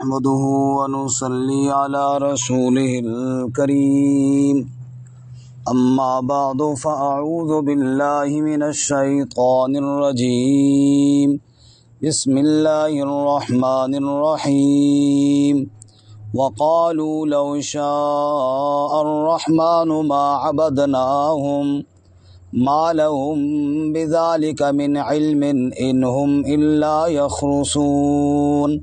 نحمده ونصلي على رسوله الكريم أما بعد فأعوذ بالله من الشيطان الرجيم بسم الله الرحمن الرحيم وقالوا لو شاء الرحمن ما عبدناهم ما لهم بذلك من علم إن هم إلا يخرصون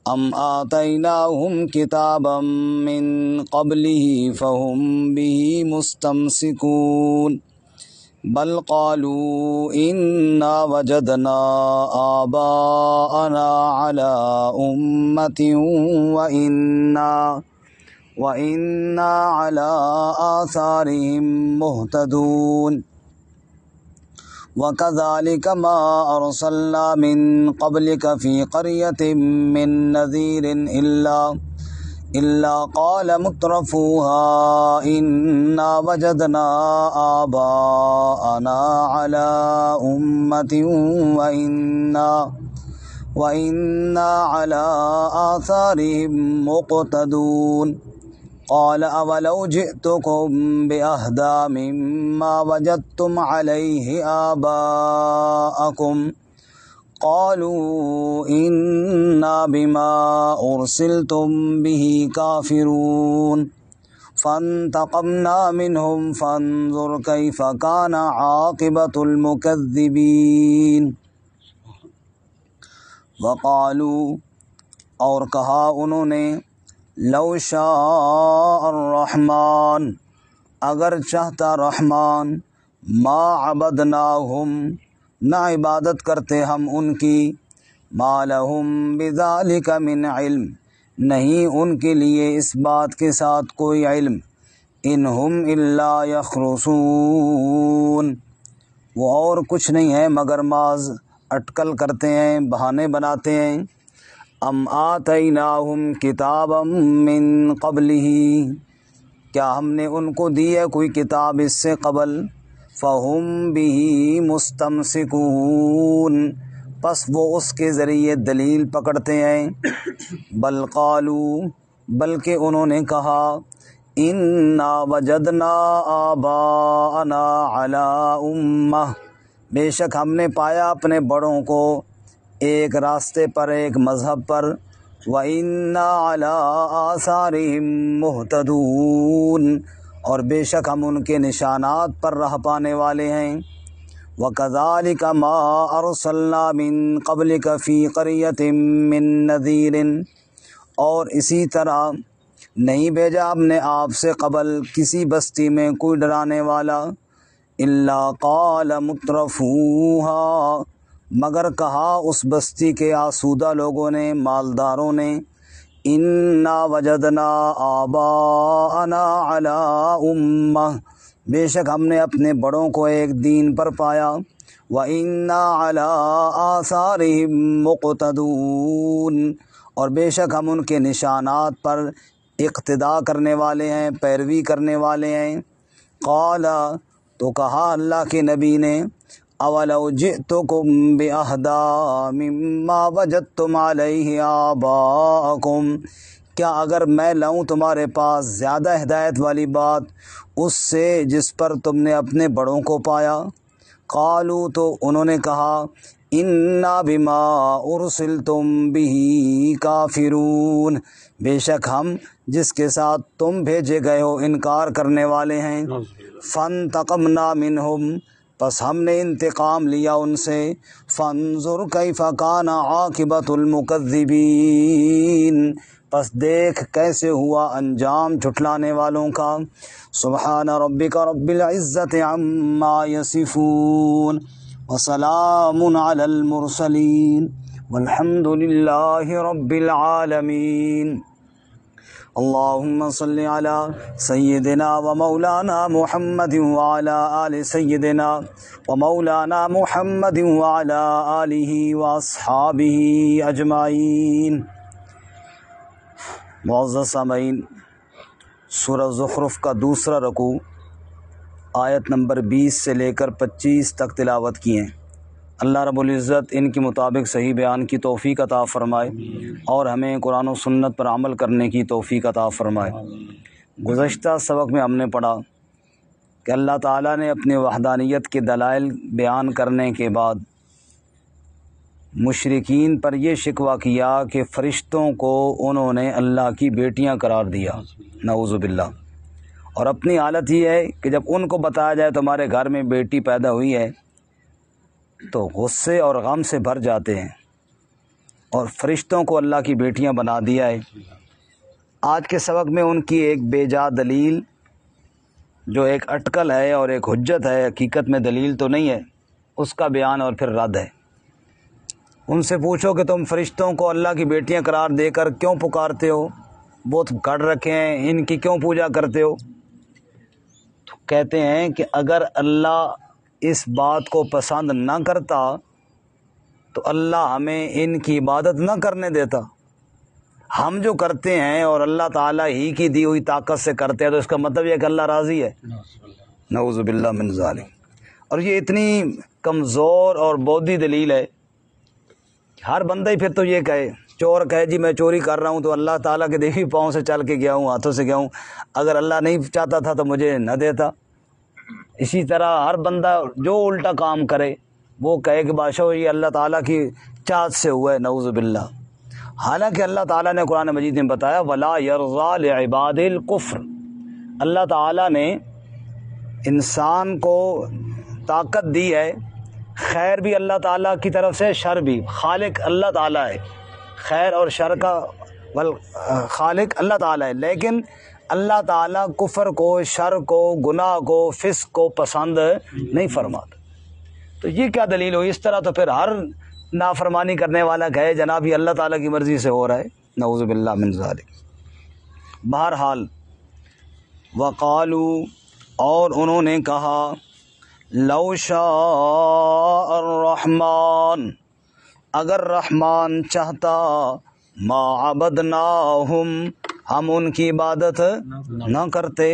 ام آتیناہم کتابا من قبلہ فہم بہ مستمسکون بل قالوا انا وجدنا آباءنا علی امۃ وإنا علی آثارہم مہتدون وَكَذَلِكَ مَا أَرْسَلْنَا مِن قَبْلِكَ فِي قَرْيَةٍ مِّن نَّذِيرٍ إِلَّا قَالَ مُتْرَفُوهَا إِنَّا وَجَدْنَا آبَاءَنَا عَلَى أُمَّةٍ وَإِنَّا عَلَى آثَارِهِم مُّقْتَدُونَ قال اولو جئتكم بأهدى مما وجدتم عليه آباءكم قالوا إنا بما أرسلتم به كافرون فانتقمنا منهم فانظر كيف كان عاقبة المكذبين وقالوا اور کہا انہوں نے لو شاء الرحمن اگر چاہتا رحمان ما عبدناہم نہ عبادت کرتے ہم ان کی ما لہم بذالک من علم نہیں ان کے لیے اس بات کے ساتھ کوئی علم انہم الا یخرصون وہ اور کچھ نہیں ہے مگر ماز اٹکل کرتے ہیں بہانے بناتے ہیں ام آتیناہم کتابا من قبلہ کیا ہم نے ان کو دی ہے کوئی کتاب اس سے قبل فہم بہ مستمسکون پس وہ اس کے ذریعے دلیل پکڑتے ہیں بل قالوا بلکہ انہوں نے کہا انا وجدنا آباءنا علی امہ بے شک ہم نے پایا اپنے بڑوں کو ایک راستے پر ایک مذہب پر وَإِنَّا عَلَىٰ آثَارِهِم مُّهْتَدُونَ اور بے شک ہم ان کے نشانات پر رہ پانے والے ہیں وَكَذَلِكَ مَا أَرْسَلْنَا مِن قَبْلِكَ فِي قَرْيَةٍ مِّن نَّذِيرٍ اور اسی طرح نہیں بھیجا ہم نے آپ سے قبل کسی بستی میں کوئی ڈرانے والا إِلَّا قَالَ مُتْرَفُوهَا مگر کہا اس بستی کے آسودہ لوگوں نے مالداروں نے انا وجدنا آباءنا علی امہ بے شک ہم نے اپنے بڑوں کو ایک دین پر پایا وإنا علی آثارہم مقتدون اور بے شک ہم ان کے نشانات پر اقتداء کرنے والے ہیں پیروی کرنے والے ہیں قال تو کہا اللہ کے نبی نے اولو جئتکم بأہدی مما وجدتم علیہ آباءکم کیا اگر میں لاؤں تمہارے پاس زیادہ ہدایت والی بات اس سے جس پر تم نے اپنے بڑوں کو پایا قالوا تو انہوں نے کہا انا بما ارسلتم بہ کافرون بے شک ہم جس کے ساتھ تم بھیجے گئے ہو انکار کرنے والے ہیں فانتقمنا منہم پس ہم نے انتقام لیا ان سے فانظر کیف کان عاقبۃ المکذبین پس دیکھ کیسے ہوا انجام جھٹلانے والوں کا سبحان ربک رب العزت عما یصفون وسلام علی المرسلین والحمد للہ رب العالمین اللهم صل على سيدنا ومولانا محمد وعلى آل سيدنا ومولانا محمد وعلى آله وأصحابه أجمعين معزز سامعین سورہ زخرف کا دوسرا رکوع آیت نمبر 20 سے لے کر 25 تک تلاوت کی ہیں۔ اللہ رب العزت ان کے مطابق صحیح بیان کی توفیق عطا فرمائے اور ہمیں قرآن و سنت پر عمل کرنے کی توفیق عطا فرمائے۔ گزشتہ سبق میں ہم نے پڑھا کہ اللہ تعالیٰ نے اپنی وحدانیت کے دلائل بیان کرنے کے بعد مشرکین پر یہ شکوہ کیا کہ فرشتوں کو انہوں نے اللہ کی بیٹیاں قرار دیا، نعوذ باللہ۔ اور اپنی حالت یہ ہے کہ جب ان کو بتایا جائے تمہارے گھر میں بیٹی پیدا ہوئی ہے تو غصے اور غم سے بھر جاتے ہیں، اور فرشتوں کو اللہ کی بیٹیاں بنا دیا ہے۔ آج کے سبق میں ان کی ایک بے جا دلیل جو ایک اٹکل ہے اور ایک حجت ہے، حقیقت میں دلیل تو نہیں ہے، اس کا بیان اور پھر رد ہے۔ ان سے پوچھو کہ تم فرشتوں کو اللہ کی بیٹیاں قرار دے کر کیوں پکارتے ہو، بت گڑ رکھے ہیں، ان کی کیوں پوجا کرتے ہو؟ تو کہتے ہیں کہ اگر اللہ اس بات کو پسند نہ کرتا تو اللہ ہمیں ان کی عبادت نہ کرنے دیتا۔ ہم جو کرتے ہیں اور اللہ تعالیٰ ہی کی دی ہوئی طاقت سے کرتے ہیں تو اس کا مطلب یہ کہ اللہ راضی ہے، نعوذ باللہ من ذالک۔ اور یہ اتنی کمزور اور بودھی دلیل ہے، ہر بندہ ہی پھر تو یہ کہے، چور کہے جی میں چوری کر رہا ہوں تو اللہ تعالیٰ کے دیکھی پاؤں سے چل کے گیا ہوں، ہاتھوں سے گیا ہوں، اگر اللہ نہیں چاہتا تھا تو مجھے نہ دیتا۔ اسی طرح ہر بندہ جو الٹا کام کرے وہ کہے کہ بادشاہ یہ اللہ تعالیٰ کی چاہت سے ہوا ہے، نعوذ باللہ۔ حالانکہ اللہ تعالیٰ نے قرآن مجید میں بتایا وَلَا يَرْضَى لِعِبَادِ الْكُفْرِ، اللہ تعالیٰ نے انسان کو طاقت دی ہے، خیر بھی اللہ تعالیٰ کی طرف سے، شر بھی، خالق اللہ تعالیٰ ہے، خیر اور شر کا خالق اللہ تعالیٰ ہے، لیکن اللہ تعالیٰ کفر کو، شر کو، گناہ کو، فسق کو پسند نہیں فرماتا۔ تو یہ کیا دلیل ہوئی؟ اس طرح تو پھر ہر نافرمانی کرنے والا کہے جناب یہ اللہ تعالیٰ کی مرضی سے ہو رہا ہے، نعوذ باللہ من ذالک۔ بہرحال وقالوا، اور انہوں نے کہا لو شاء الرحمن، اگر رحمان چاہتا، ما عبدناہم، ہم ان کی عبادت نہ کرتے،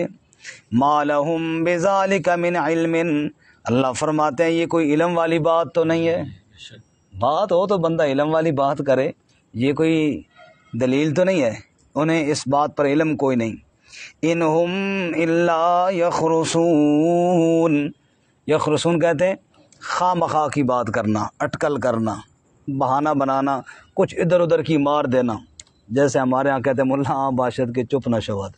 ما لہم بذالک من علم، اللہ فرماتے ہیں یہ کوئی علم والی بات تو نہیں ہے، بات ہو تو بندہ علم والی بات کرے، یہ کوئی دلیل تو نہیں ہے، انہیں اس بات پر علم کوئی نہیں۔ انہم الا یخرصون، یخرصون کہتے ہیں خواہ مخواہ کی بات کرنا، اٹکل کرنا، بہانہ بنانا، کچھ ادھر ادھر کی مار دینا، جیسے ہمارے ہاں کہتے ہیں ملا باشد کے چپ نہ شود،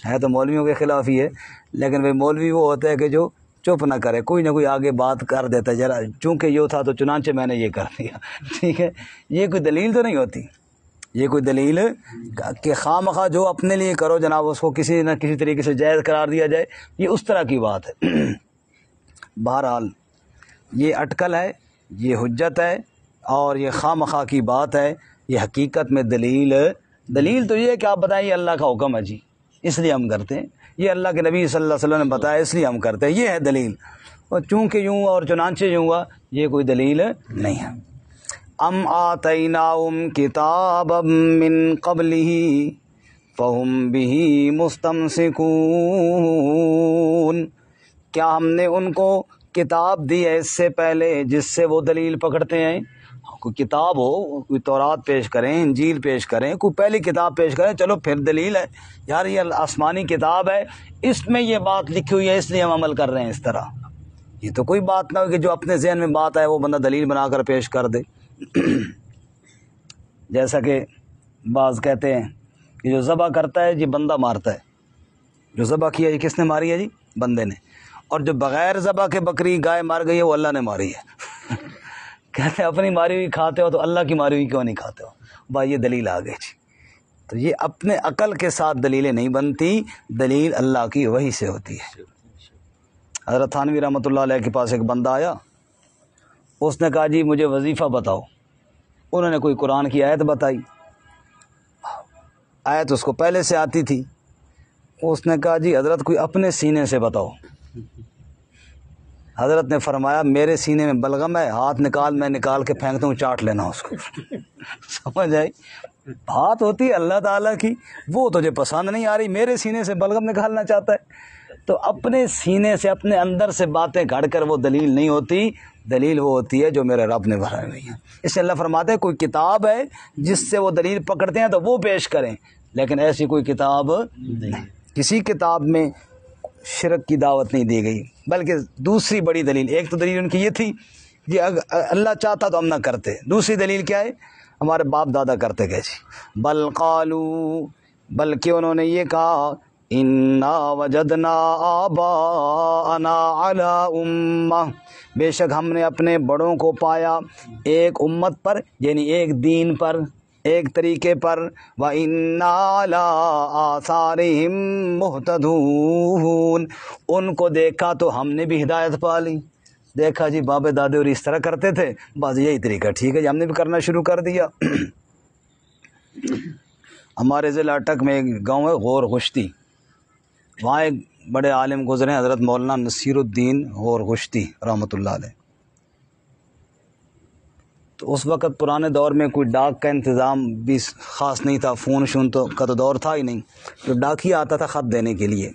ہے تو مولویوں کے خلاف ہی ہے، لیکن بھائی مولوی وہ ہوتا ہے کہ جو چپ نہ کرے، کوئی نہ کوئی آگے بات کر دیتا ہے، ذرا چونکہ یہ تھا تو چنانچہ میں نے یہ کر دیا، ٹھیک ہے، یہ کوئی دلیل تو نہیں ہوتی، یہ کوئی دلیل کہ خواہ مخواہ جو اپنے لیے کرو جناب اس کو کسی نہ کسی طریقے سے جائز قرار دیا جائے، یہ اس طرح کی بات ہے۔ بہرحال یہ اٹکل ہے، یہ حجت ہے، اور یہ خواہ مخواہ کی بات ہے، یہ حقیقت میں دلیل تو یہ ہے کہ آپ بتائیں یہ اللہ کا حکم ہے جی اس لیے ہم کرتے ہیں، یہ اللہ کے نبی صلی اللہ علیہ وسلم نے بتایا اس لیے ہم کرتے ہیں، یہ ہے دلیل، اور چونکہ یوں اور چنانچہ یوں ہوا، یہ کوئی دلیل نہیں ہے۔ ام آتیناہم کتابا من قبلہ فہم بہ مستمسکون، کیا ہم نے ان کو کتاب دی ہے اس سے پہلے جس سے وہ دلیل پکڑتے ہیں؟ کوئی کتاب ہو، کوئی تورات پیش کریں، انجیل پیش کریں، کوئی پہلی کتاب پیش کریں، چلو پھر دلیل ہے، یار یہ آسمانی کتاب ہے، اس میں یہ بات لکھی ہوئی ہے اس لیے ہم عمل کر رہے ہیں اس طرح۔ یہ تو کوئی بات نہ ہو کہ جو اپنے ذہن میں بات ہے وہ بندہ دلیل بنا کر پیش کر دے۔ جیسا کہ بعض کہتے ہیں کہ جو ذبح کرتا ہے جی بندہ مارتا ہے، جو ذبح کیا جی کس نے ماری ہے جی؟ بندے نے، اور جو بغیر ذبح کے بکری گائے مار گئی ہے وہ اللہ نے ماری ہے۔ کہتے ہیں اپنی ماری ہوئی کھاتے ہو تو اللہ کی ماری ہوئی کیوں نہیں کھاتے ہو؟ بھائی یہ دلیل آ گئی جی۔ تو یہ اپنے عقل کے ساتھ دلیلیں نہیں بنتی، دلیل اللہ کی وحی سے ہوتی ہے۔ حضرت تھانوی رحمۃ اللہ علیہ کے پاس ایک بندہ آیا، اس نے کہا جی مجھے وظیفہ بتاؤ، انہوں نے کوئی قرآن کی آیت بتائی، آیت اس کو پہلے سے آتی تھی، اس نے کہا جی حضرت کوئی اپنے سینے سے بتاؤ۔ حضرت نے فرمایا میرے سینے میں بلغم ہے، ہاتھ نکال، میں نکال کے پھینکتا ہوں، چاٹ لینا اس کو۔ سمجھ آئی؟ بات ہوتی ہے اللہ تعالیٰ کی، وہ تجھے پسند نہیں آ رہی، میرے سینے سے بلغم نکالنا چاہتا ہے، تو اپنے سینے سے اپنے اندر سے باتیں گھڑ کر وہ دلیل نہیں ہوتی، دلیل وہ ہوتی ہے جو میرے رب نے بھرائی ہوئی ہے۔ اس سے اللہ فرماتے ہیں کوئی کتاب ہے جس سے وہ دلیل پکڑتے ہیں تو وہ پیش کریں، لیکن ایسی کوئی کتاب نہیں۔ کسی کتاب میں شرک کی دعوت نہیں دی گئی، بلکہ دوسری بڑی دلیل، ایک تو دلیل ان کی یہ تھی کہ اللہ چاہتا تو ہم نہ کرتے، دوسری دلیل کیا ہے؟ ہمارے باپ دادا کرتے گئے جی۔ بل قالو، بلکہ انہوں نے یہ کہا، انا وجدنا آباءنا علی امہ، بے شک ہم نے اپنے بڑوں کو پایا ایک امت پر، یعنی ایک دین پر، ایک طریقے پر، وَإِنَّا عَلَىٰ آثَارِهِم مُهْتَدُونَ، ان کو دیکھا تو ہم نے بھی ہدایت پا لی۔ دیکھا جی بابے دادے اور اس طرح کرتے تھے، بس یہی طریقہ ٹھیک ہے جی، ہم نے بھی کرنا شروع کر دیا۔ ہمارے ضلع اٹک میں ایک گاؤں ہے غور گشتی، وہاں ایک بڑے عالم گزرے حضرت مولانا نصیر الدین غور گشتی رحمۃ اللہ علیہ۔ تو اس وقت پرانے دور میں کوئی ڈاک کا انتظام بھی خاص نہیں تھا، فون شون کا تو دور تھا ہی نہیں، تو ڈاکیا آتا تھا خط دینے کے لیے،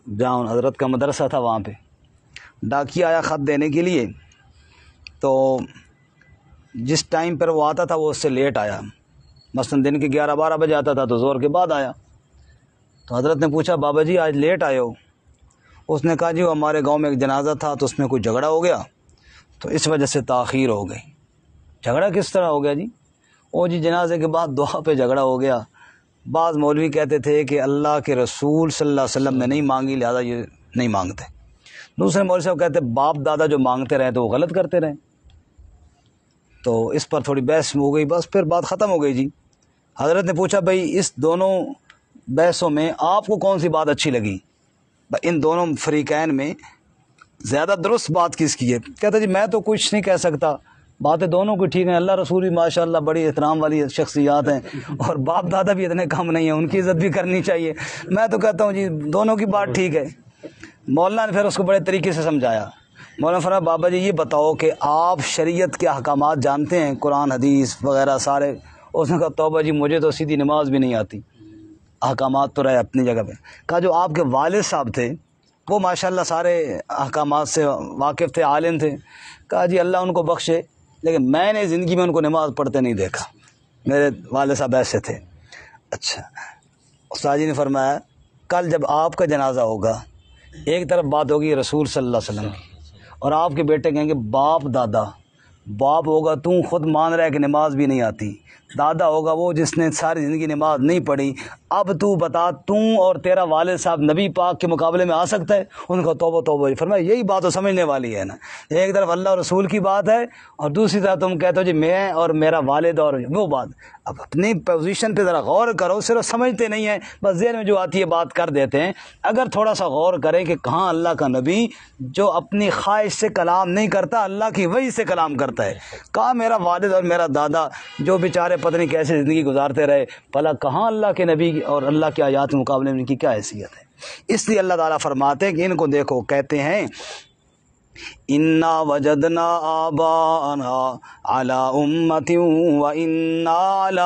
جہاں حضرت کا مدرسہ تھا وہاں پہ ڈاکیا آیا خط دینے کے لیے، تو جس ٹائم پر وہ آتا تھا وہ اس سے لیٹ آیا، مثلاً دن کے 11-12 بجے آتا تھا تو زور کے بعد آیا۔ تو حضرت نے پوچھا بابا جی آج لیٹ آئے ہو؟ اس نے کہا جی وہ ہمارے گاؤں میں ایک جنازہ تھا تو اس میں کوئی جھگڑا ہو گیا تو اس وجہ سے تاخیر ہو گئی۔ جھگڑا کس طرح ہو گیا جی؟ او جی جنازے کے بعد دعا پہ جھگڑا ہو گیا، بعض مولوی کہتے تھے کہ اللہ کے رسول صلی اللہ علیہ وسلم نے نہیں مانگی لہذا یہ نہیں مانگتے، دوسرے مولوی صاحب کہتے باپ دادا جو مانگتے رہے تو وہ غلط کرتے رہے، تو اس پر تھوڑی بحث ہو گئی، بس پھر بات ختم ہو گئی جی۔ حضرت نے پوچھا بھائی اس دونوں بحثوں میں آپ کو کون سی بات اچھی لگی؟ ان دونوں فریقین میں زیادہ درست بات کس کی ہے؟ کہتا جی میں تو کچھ نہیں کہہ سکتا، باتیں دونوں کی ٹھیک ہیں، اللہ رسول بھی ماشاءاللہ بڑی احترام والی شخصیات ہیں اور باپ دادا بھی اتنے کم نہیں ہیں، ان کی عزت بھی کرنی چاہیے، میں تو کہتا ہوں جی دونوں کی بات ٹھیک ہے۔ مولانا نے پھر اس کو بڑے طریقے سے سمجھایا۔ مولانا فرمایا بابا جی یہ بتاؤ کہ آپ شریعت کے احکامات جانتے ہیں، قرآن حدیث وغیرہ سارے؟ اس نے کہا توبہ جی مجھے تو سیدھی نماز بھی نہیں آتی، احکامات تو رہے اپنی جگہ پہ۔ کہا جو آپ کے والد صاحب تھے وہ ماشاءاللہ سارے احکامات سے واقف تھے، عالم تھے۔ کہا جی اللہ ان کو بخشے، لیکن میں نے زندگی میں ان کو نماز پڑھتے نہیں دیکھا، میرے والد صاحب ایسے تھے۔ اچھا، استاد جی نے فرمایا کل جب آپ کا جنازہ ہوگا ایک طرف بات ہوگی رسول صلی اللہ علیہ وسلم کی، اور آپ کے بیٹے کہیں گے باپ دادا، باپ ہوگا تو خود مان رہا ہے کہ نماز بھی نہیں آتی، دادا ہوگا وہ جس نے ساری زندگی نماز نہیں پڑھی، اب تو بتا تو اور تیرا والد صاحب نبی پاک کے مقابلے میں آ سکتا ہے؟ ان کو توبہ توبہ۔ فرمایا یہی بات تو سمجھنے والی ہے نا، ایک طرف اللہ رسول کی بات ہے اور دوسری طرف تم کہتے ہو جی میں اور میرا والد اور وہ بات۔ اب اپنی پوزیشن پہ ذرا غور کرو، صرف سمجھتے نہیں ہیں، بس ذہن میں جو آتی ہے بات کر دیتے ہیں۔ اگر تھوڑا سا غور کریں کہ کہاں اللہ کا نبی جو اپنی خواہش سے کلام نہیں کرتا، اللہ کی وحی سے کلام کرتا ہے، کہاں میرا والد اور میرا دادا جو بیچارے پتہ نہیں کیسے زندگی گزارتے رہے، بھلا کہاں اللہ کے نبی اور اللہ کے آیات کے مقابلے میں ان کی کیا حیثیت ہے؟ اس لیے اللہ تعالیٰ فرماتے ہیں کہ ان کو دیکھو، کہتے ہیں انا وجدنا آباءنا علی امۃ وانا علی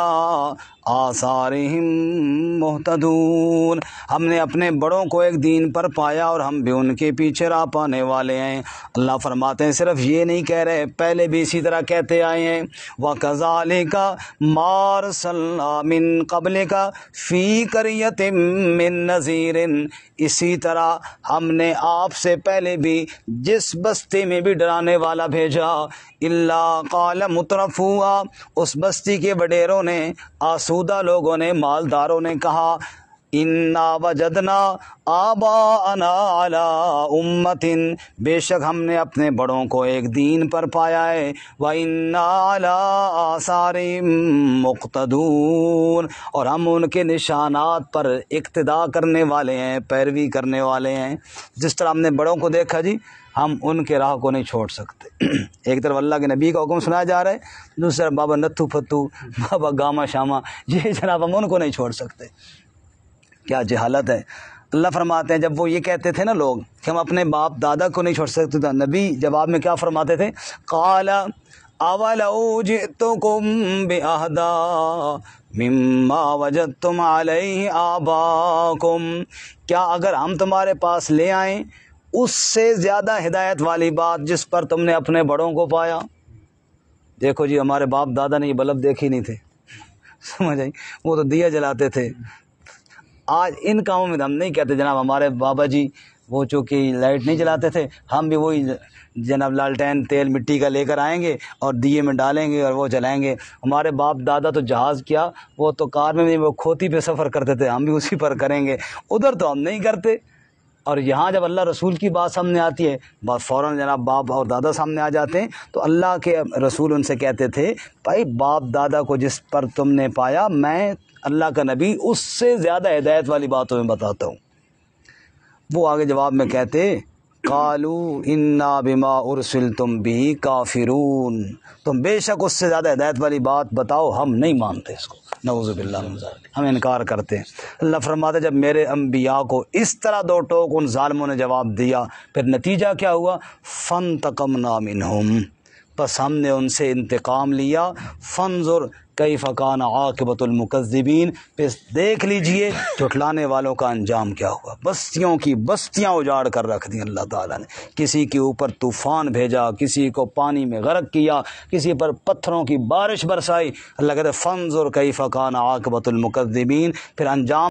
آثارہم مہتدون، ہم نے اپنے بڑوں کو ایک دین پر پایا اور ہم بھی ان کے پیچھے راہ پانے والے ہیں۔ اللہ فرماتے ہیں صرف یہ نہیں کہہ رہے، پہلے بھی اسی طرح کہتے آئے ہیں، وَكَذَلِكَ مَا أَرْسَلْنَا مِن قَبْلِكَ فِي قَرْيَةٍ مِّن نَذِيرٍ، اسی طرح ہم نے آپ سے پہلے بھی جس بستی میں بھی ڈرانے والا بھیجا، الا قال مترفوها، اس بستی کے وڈیروں نے، آسودہ لوگوں نے، مالداروں نے کہا، انا وجدنا آباءنا علی امۃ، بے شک ہم نے اپنے بڑوں کو ایک دین پر پایا ہے، وانا علی آثارہم مقتدون، اور ہم ان کے نشانات پر اقتداء کرنے والے ہیں، پیروی کرنے والے ہیں۔ جس طرح ہم نے بڑوں کو دیکھا جی، ہم ان کے راہ کو نہیں چھوڑ سکتے۔ ایک طرف اللہ کے نبی کا حکم سنایا جا رہا ہے، دوسری طرف بابا نتھو پھتو، بابا گاما شاما، یہ جناب ہم ان کو نہیں چھوڑ سکتے۔ کیا جہالت ہے۔ اللہ فرماتے ہیں جب وہ یہ کہتے تھے نا لوگ کہ ہم اپنے باپ دادا کو نہیں چھوڑ سکتے، تو نبی جواب میں کیا فرماتے تھے؟ قال اولو جئتکم بأہدی مما وجدتم علیہ آباکم، کیا اگر ہم تمہارے پاس لے آئیں اس سے زیادہ ہدایت والی بات جس پر تم نے اپنے بڑوں کو پایا؟ دیکھو جی، ہمارے باپ دادا نے یہ بلب دیکھے نہیں تھے، سمجھ آئی، وہ تو دیا جلاتے تھے۔ آج ان کاموں میں ہم نہیں کہتے جناب ہمارے بابا جی وہ چونکہ لائٹ نہیں جلاتے تھے، ہم بھی وہی جناب لالٹین تیل مٹی کا لے کر آئیں گے اور دیے میں ڈالیں گے اور وہ جلائیں گے۔ ہمارے باپ دادا تو جہاز کیا، وہ تو کار میں وہ کھوتی پہ سفر کرتے تھے، ہم بھی اسی پر کریں گے، ادھر تو ہم نہیں کرتے۔ اور یہاں جب اللہ رسول کی بات سامنے آتی ہے، بات فوراً جناب باپ اور دادا سامنے آ جاتے ہیں، تو اللہ کے رسول ان سے کہتے تھے بھائی باپ دادا کو جس پر تم نے پایا، میں اللہ کا نبی اس سے زیادہ ہدایت والی بات تمہیں بتاتا ہوں۔ وہ آگے جواب میں کہتے قالوا انا بما ارسلتم به کافرون، تم بے شک اس سے زیادہ ہدایت والی بات بتاؤ، ہم نہیں مانتے اس کو، نعوذ باللہ من ذلک، ہم انکار کرتے ہیں۔ اللہ فرماتا ہے جب میرے انبیاء کو اس طرح دو ٹوک ان ظالموں نے جواب دیا، پھر نتیجہ کیا ہوا؟ فانتقمنا منہم، بس ہم نے ان سے انتقام لیا۔ فانظر کیف کان عاقبۃ المکذبین، پھر دیکھ لیجئے جھٹلانے والوں کا انجام کیا ہوا۔ بستیوں کی بستیاں اجاڑ کر رکھ دیں اللہ تعالیٰ نے، کسی کے اوپر طوفان بھیجا، کسی کو پانی میں غرق کیا، کسی پر پتھروں کی بارش برسائی۔ اللہ کہتے فانظر کیف کان عاقبۃ المکذبین، پھر انجام